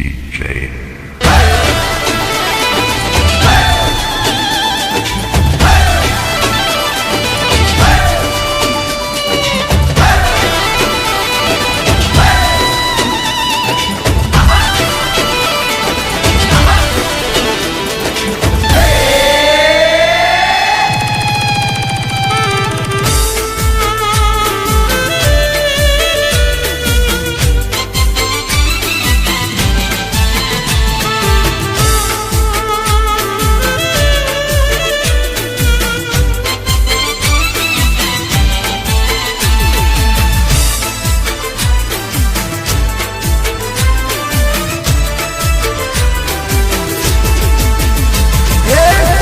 DJ.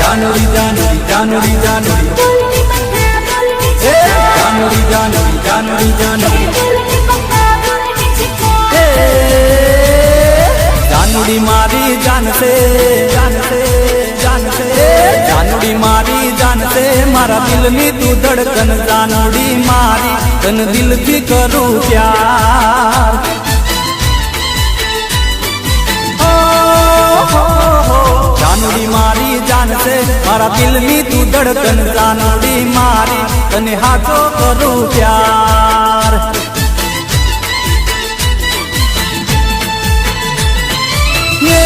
January, January, January, January. Hey, January, January, January, January. Hey, January मारी जान से, जान से, जान से. January मारी जान से मारा दिल नी तू धड़कन January मारी तन दिल थी करूँ प्यार. January मारी जान से मारा दिल नी तू धड़कन January मारी तने हाथों करूँ प्यार. ये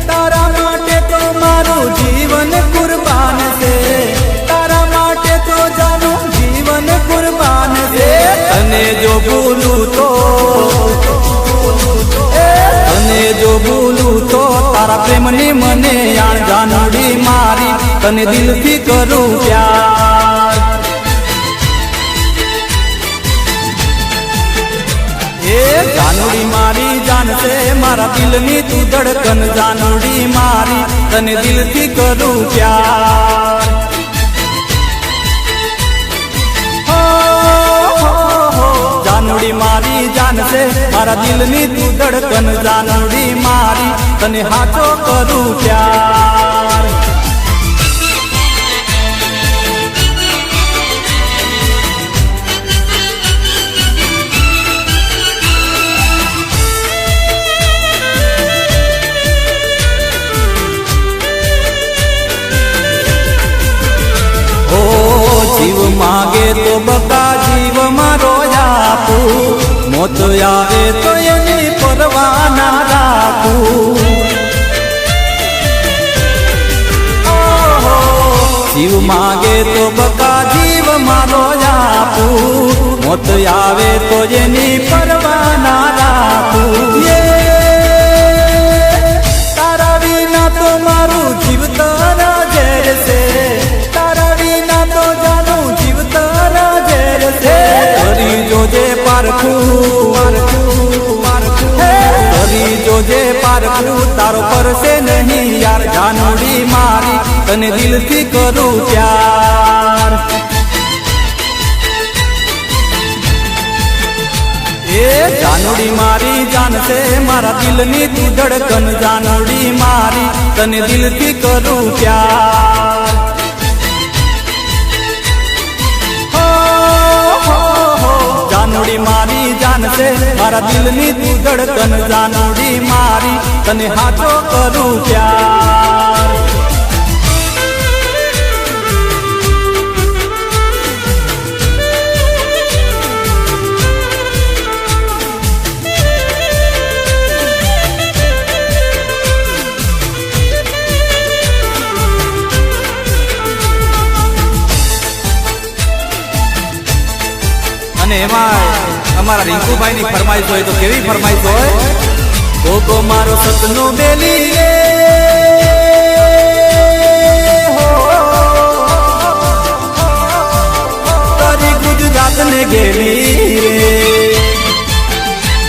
तारा माटे तो मारू जीवन कुर्बान से, तारा माटे तो जानू जीवन कुर्बान से. तने जो भूलू तो जो बोलू तो तारा प्रेम ने मने यार January मारी तने दिल थी करूँ प्यार. ए January मारी जान से मारा दिल नी तू धड़कन January मारी तने दिल थी करूँ प्यार. January मारी जान से मारा दिल नी तू धड़कन January मारी तने हाथों करूँ प्यार. ओ जीव मांगे तो बता जीव मारो आपू, मोत आवे तो एनी परवाह ना राखू. जीव मांगे तो बका जीव मारो आपू, मोत आवे तो एनी परवाह ना राखू. ये तारा विना तो मारू जीव तारा जेर से, तारा विना तो जानू जीव तारा जेर से. करी जो जे पारखू करी जो जे पारखू तारो पर से नहीं यार January मारी तने दिल थी करूँ प्यार. ए January मारी जान से मारा दिल नी तू धड़कन January मारी तने दिल थी करूँ प्यार. January मारी जान से मारा दिल नी तू धड़कन January मारी तने हाथों करूँ प्यार. અને એમાં અમારા રિંકુભાઈ ની ફરમાઈશ હોય તો કેવી ફરમાઈશ હોય? ગોગો મારો સતનો બેલી રે, તારી ગુજરાત ને ગેલી રે.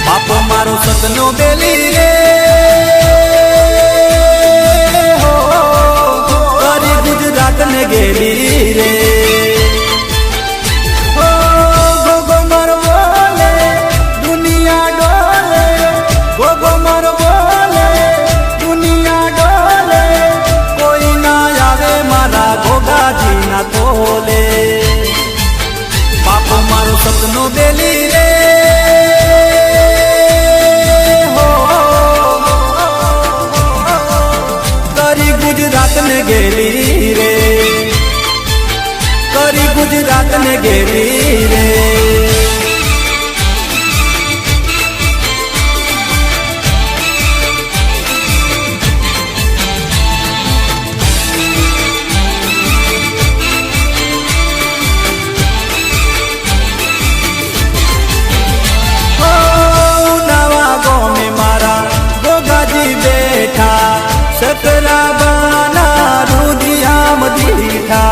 બાપો મારો સતનો બેલી રે, તારી ગુજરાત ને ગેલી રે. सपनो बेली रे ગેલી રે. सकराबाना रुदियाम दीठा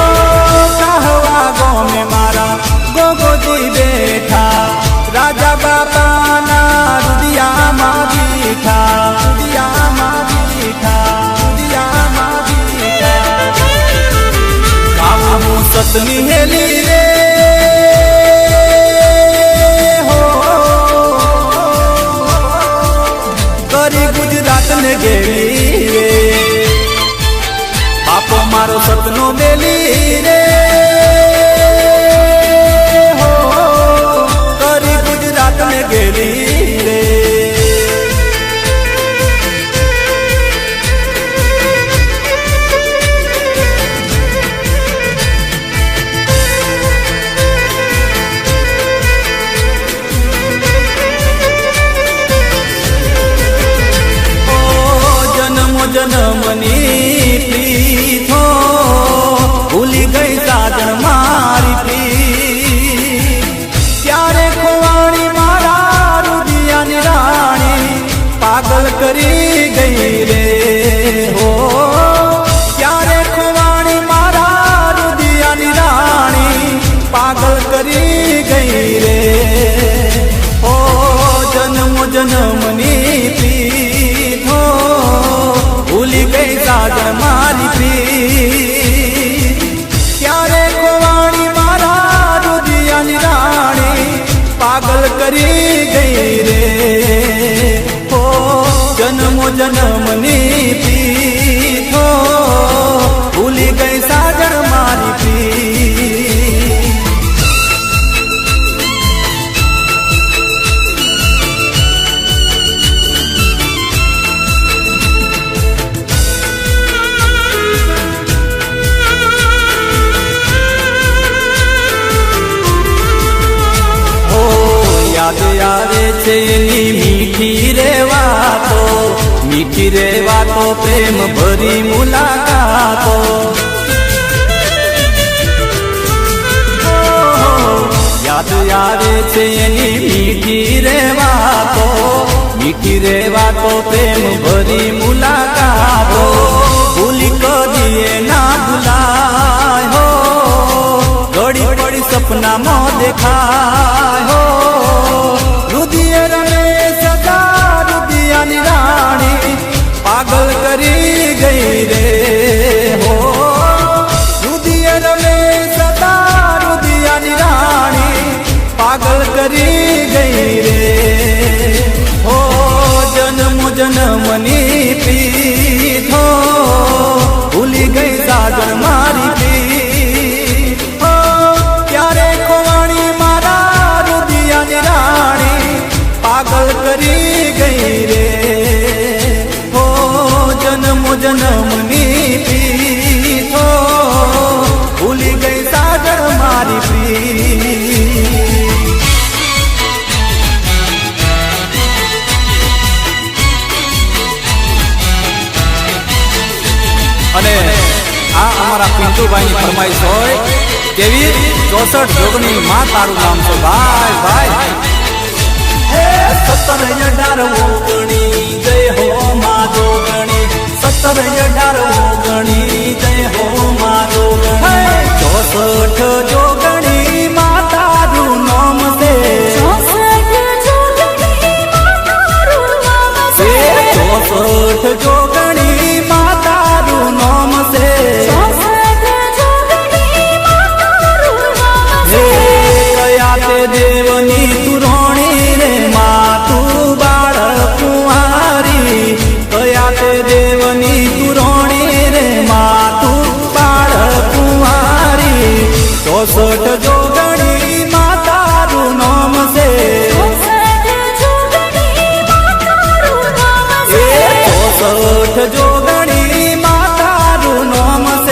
ओ कहवा गाँव में मारा गोगोजी बेठा राजा बाबाना रुदियामा दीठा रुदियामा दीठा रुदियामा दीठा गाँव सतनी हेली रे ગેલી રે બાપો મારો સતનો બેલી રે હો કરી ગુજરાત ને ગેલી રે. જન્મની પ્રીથો ભૂલી ગઈ સાજણ મારી પ્રીત ત્યારે ખોવાણી મારા રુદિયાની રાણી પાગલ કરી ગઈ રે હો ત્યારે ખોવાણી મારા રુદિયાની રાણી પાગલ કરી ગઈ રે હો જન્મ જન્મની પ્રીથો ભૂલી ગઈ સાજણ મારી પ્રીત ત્યારે ખોવાણી મારા રુદિયાની રાણી પાગલ કરી ગઈ રે હો જન્મો જન્મની પ્રીત ભૂલી ગઈ સાજણ મારી પ્રીત. યાદ આવે છે એની મીઠી રે વાતો પ્રેમ ભરી મુલાકાતો યાદ આવે છે એની મીઠી રે વાતો પ્રેમ ભરી મુલાકાતો ભૂલી કદીએ ના ભૂલાય હો ઘડી પડી સપનામાં દેખાય હો રુદિય રમે સદા રુદિયાની રાણી પાગલ કરી ગઈ રે હો રુદિય રમે સદા રુદિયાની રાણી પાગલ કરી ગઈ રે હો જન્મ જન્મની પ્રીત હો ભૂલી ગઈ સાજણ મારી પ્રીત હો ત્યારે ખોવાણી મારા રુદિયાની રાણી પાગલ કરી ગઈ રે હો જન્મ જન્મની પ્રીત હો ભૂલી ગઈ સાજણ મારી પ્રીત. અને આ અમારા પિન્ટુભાઈ ની ફરમાઈશ હોય કેવી 64 જોગની માં તારું નામ છે ભાઈ ભાઈ. 17 18 ઓગણી જય હો માં જોગણી 17 18 ઓગણી જય હો માં જોગણી 64 જોગણી માં તારું નામ છે 64 જોગણી માં તારું નામ છે કયા તે દેવની તુરોણી રે માં તું બાળ કુંવારી કયા તે દેવની તુરોણી રે માં તું બાળ કુંવારી 64 જોગણી માં તારું નામ છે 64 જોગણી માં તારું નામ છે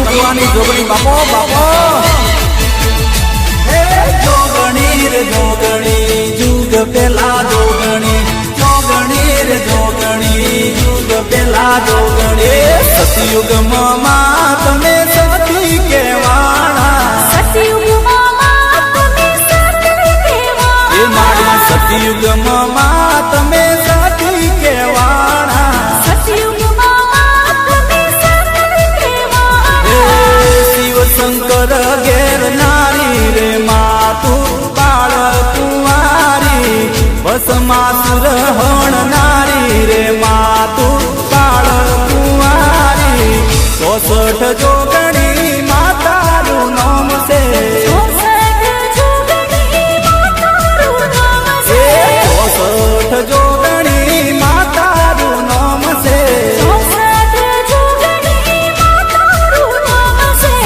ભગવાની જોગણી બાપો બાપો હે જોગણી રે જોગણી જુગ પેલા જોગણી જોગણી રે જોગણી જુગ પેલા જોગણી સતયુગમાં તમે સતી કેવાણા સતયુગમાં તમે સતી કેવાણા એ મારી સતયુગમાં તમે સતી કેવાણા સતયુગમાં તમે સતી કેવાણા શિવ શંકર ઘેર નારી રે માતું બાળ કુંવારી ભસ્માસુર હણ નારી રે માતું બાળ કુંવારી 64 જોગણી માતારું નામ છે 64 જોગણી માતારું નામ છે 64 જોગણી માતારું નામ છે 64 જોગણી માતારું નામ છે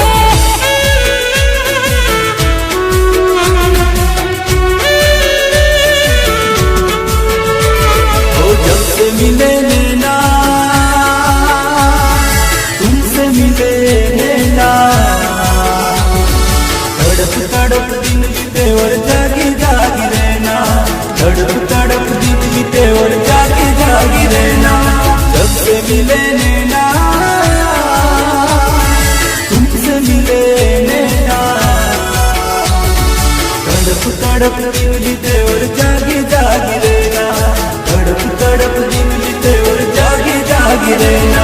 तो जब से मिले नैना तुमसे मिले नैना तड़प तड़प दिन बीते और जागी जागी रहना तड़प तड़प दिन बीते और जागी जागी रहना जब से मिले नैना तुमसे मिले नैना तड़प तड़प दिन बीते और जागी जागी रहना तड़प तड़प दिन बीते और जागी जागी रहना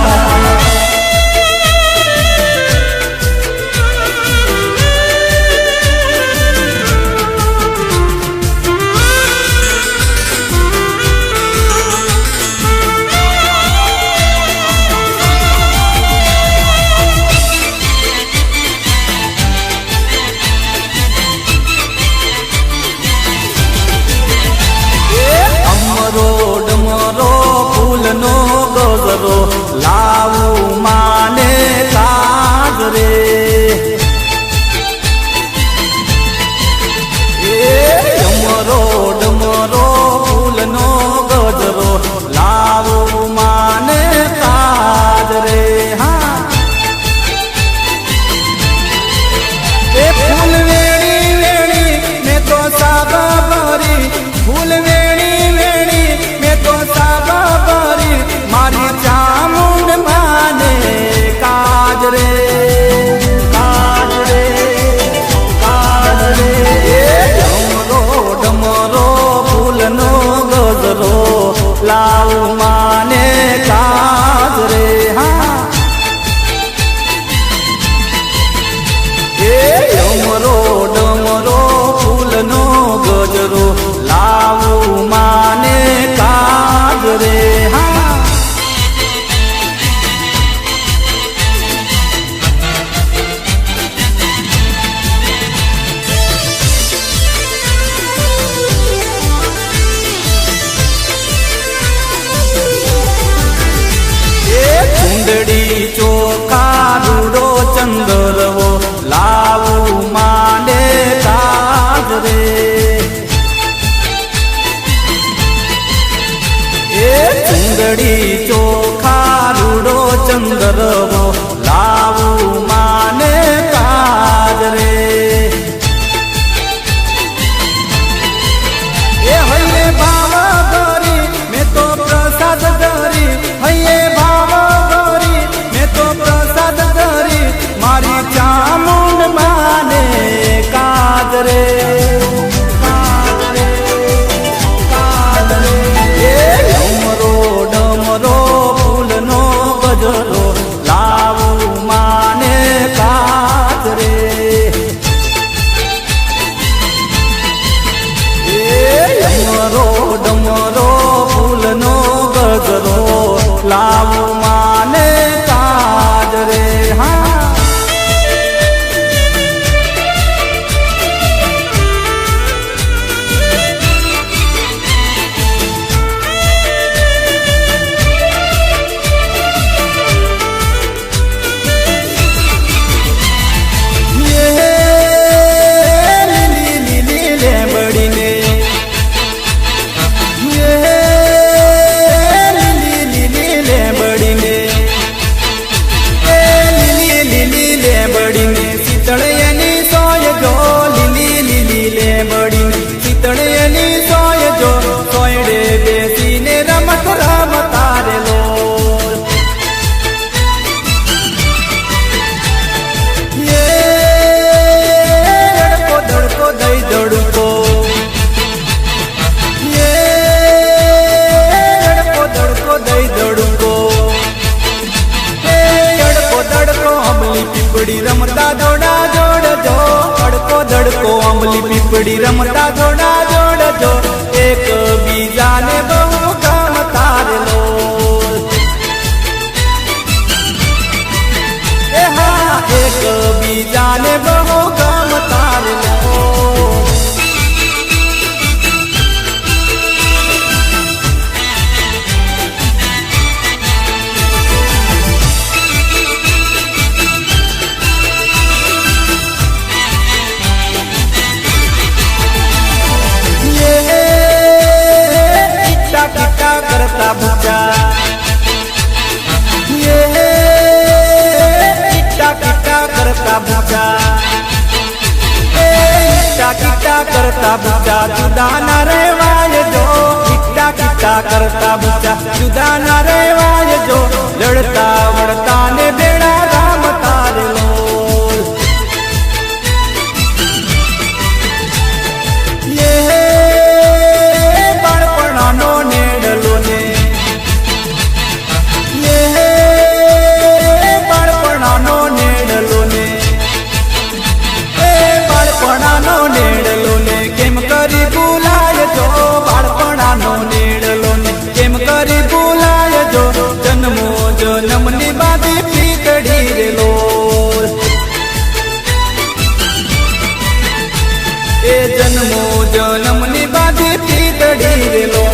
અમરો ડમરો ફૂલનો ગજરો લાવું માને કાજ રે અમરો ડમરો ફૂલનો ગજરો લાવું માને કાજ રે હા એ ફૂલ વેણી વેણી મેં તો સાબા ભરી ફૂલ વેણી વેણી મેં તો સાબા ભરી મારી ચામુંડ માને કાજ રે કાજ રે કાજ રે ડમરો ડમરો ફૂલનો ગજરો લાવ માને કાજ રે હા એ ડમરો ડમરો ફૂલનો ગજરો લાવું માને કાજ રે હા એ ચુંદડી ચોખા રૂડો ચંદરવો લાવું માને કાજ રે એ ચુંદડી ચોખા રૂડો ચંદરવો લાવું માને કાજ રે એ હૈયે ભાવ ગરી મેં તો પ્રસાદ ગરી હૈયે ભાવ ગરી મેં તો પ્રસાદ ગરી મારી ચામુંડ માને કાજ રે કાજ રે કાજ રે એ ડમરો ડમરો ફૂલનો ગજરો લાવું માને કાજ રે ડમરો ડમરો ફૂલનો ગજરો લાવું માને કાજ રે હા રમતા જોડા જોડજો, અડકો ધડકો આંબલી પીપળી રમતા જોડા જોડજો, એક બીજાને બહુ કામ તારેલો. એ હા, એક બીજાને બહુ કામ તારેલો. કરતા ભૂજા, કિટ્ટા કિટ્ટા કરતા ભૂજા, કિટ્ટા કિટ્ટા કરતા ભૂજા, જુદા ના રહેવાય જો, કિટ્ટા કિટ્ટા કરતા ભૂજા, જુદા ના રહેવાય જો, લડતા વળતા ને બેડા રામ તારેલો. બાળપણાનો નેડલો ને, બાળપણાનો નેડલો ને, બાળપણાનો નેડલો ને, કેમ કરી ભૂલાય જો, બાળપણાનો નેડલો ને, કેમ કરી ભૂલાય જો, જન્મો જન્મની બાધી પીકડી રેલો. એ જન્મો જન્મની બાધી પીકડી રેલો.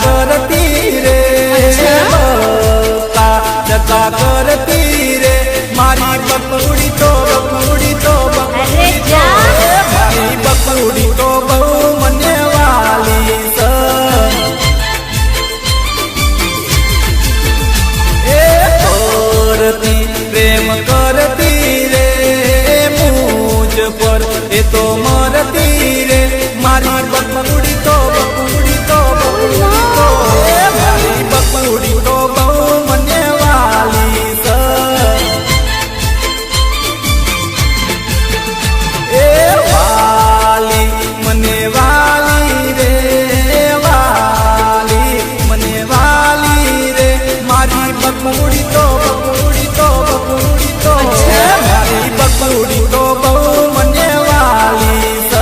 કરતી રે, ચકા કરતી રે, મારી બકુડી તો બકુડી તો બકુડી તો, મારી બકુડી તો બહુ મને વાલી સ. એ કરતી પ્રેમ કરતી રે, મૂજ પર એ તો મરતી રે, મારી બકુડી તો બકુડી તો બકુડી તો, મારી બકુડી તો બહુ મને વાલી સ. એ વાલી મને વાલી રે, વાલી મને વાલી રે, મારી બકુડી તો બકુડી તો બકુડી તો, મારી બકુડી તો બહુ મને વાલી સ.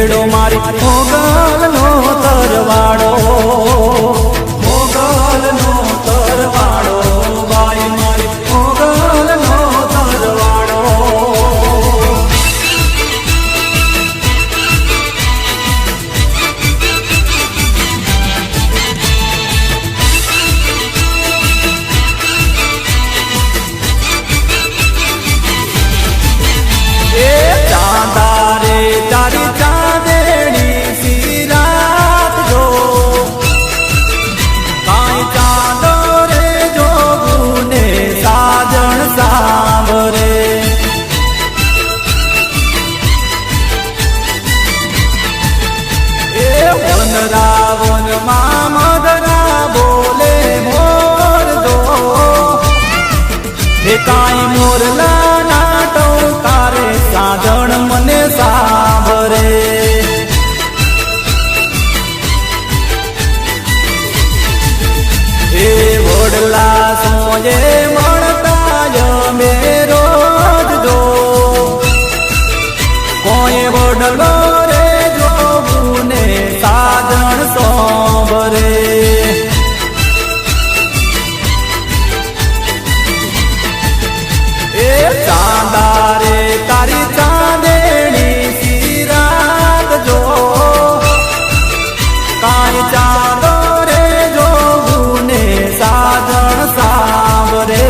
છેડો મારી મોગલનો તરવાડો, મોગલનો તરવાડો, બાઈ મારી મોગલનો તરવાડો. એ ચાંદા રે તારી ચાંદેણી સિરાત જો, કાંઈ ચાંદો રે જોવું ને સાજણ સાંભરે. એ વનરાવન માં મદરા બોલે મોર જો, એ કાંઈ મોરલા નાટો તારે સાજણ મને સાંભરે. એ વડલા સોજે મળતા મે રોજ જો, કોઈ વડલો રે જોવું ને સાજણ સોંભરે. એ ચાંદા રે તારી ચાંદેણી સિરાત જો, કાંઈ ચાંદો રે જોવું ને સાજણ સાંભરે.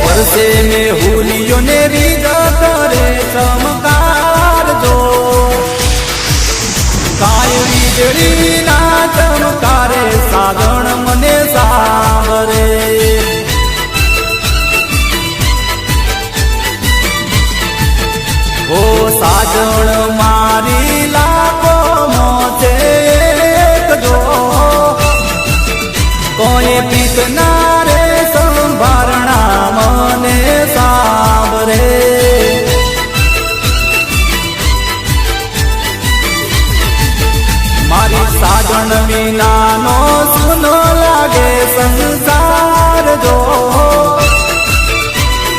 વર્ષે મેં હુલિયો ને રીઝ કરે ચમકાર જો, કાંઈ વીજળી ના ચમકારે સાજણ મને સાંભરે. ઓ સાજણ મારી લાખો મોચે એક જો, કોઈ પીતના રે સંભારણા મને સાંભરે. મારી સાજણ વિનાનો સુનો લાગે સંસાર જો,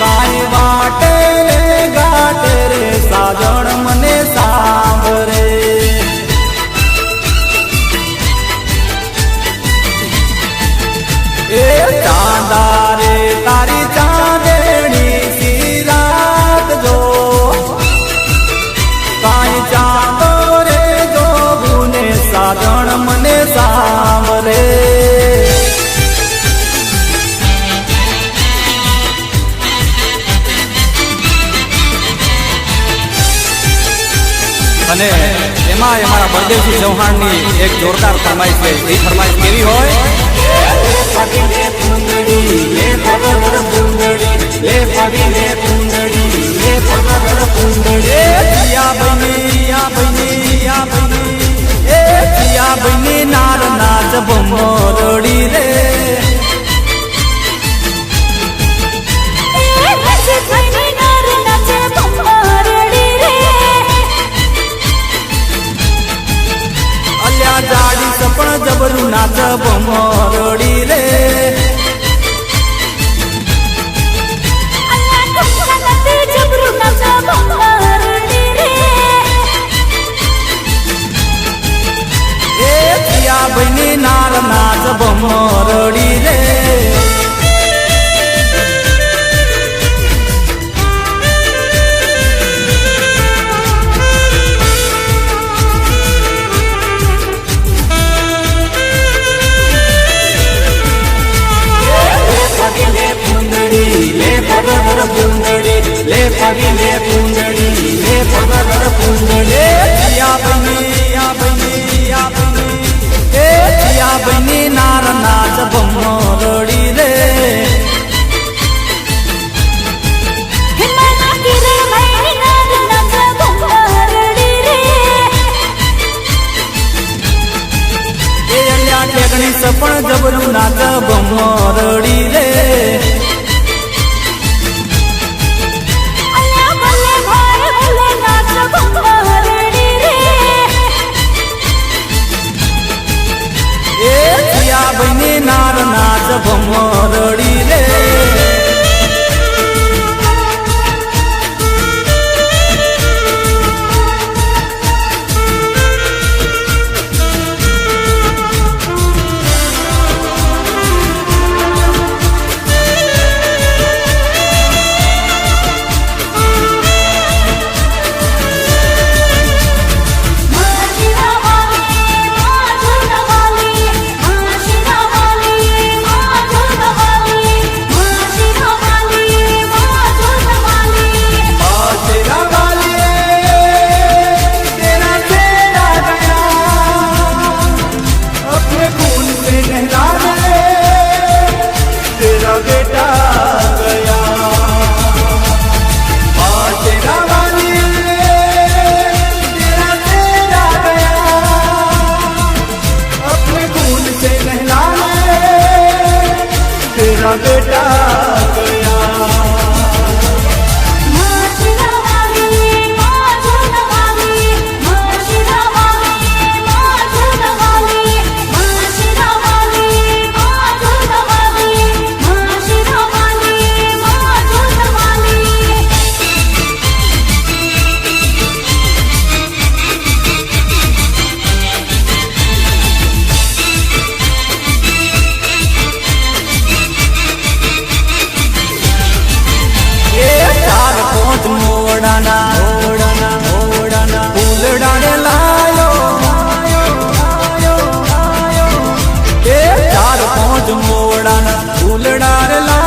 કાંઈ વાટે ને ગાટે રે સાજણ મને સાંભરે. એ ચાંદા રે તારી ચાંદેણી સિરાત જો, કાંઈ ચાંદો રે જોવું ને સાજણ મને સાંભરે. અને એમાં અમારા બળદેવસિંહ ચૌહાણની એક જોરદાર ફરમાઈશ છે. એ ફરમાઈશ કેવી હોય? ફાગીને પૂંદડી લે પગર પૂંદડી, લે ફાગીને પૂંદડી લે પગર પૂંદડી. એ પિયા બની એ પિયા બની નાર નાચ ભમરડી રે. એ રસ થઈને નાર નાચે ભમરડી રે. અલ્યા જાડી સપણ જબરું નાચ ભમરડી રે. અલ્લા ઢોકા નથી જબરું નાચે ભમરડી રે. એ પિયા બની નાર નાચ ભમરડી રે. ફાગીને પૂંદડી લે પગર પૂંદડી, લે ફાગીને પૂંદડી લે પગર પૂંદડી. એ પિયા બની નાર નાચ ભમરડી રે. હિમાના કિરણ મૈની નાર નાચે ભમરડી રે. એ અલ્યા ટેકણી સપણ જબરું નાચ ભમરડી રે. અલ્લા ભલે ભાઈ ભલે નાચ ભમરડી રે. તેરા બેટા ગયા માશિરા વાલી માજુના વાલી માશિરા વાલી માજુના વાલી માશિરા વાલી માજુના વાલી માશિરા વાલી માજુના વાલી ચાર પાંચ મોડાના ફૂલડાને લાયો એ ચાર પાંચ મોડાના ફૂલડાને લાયો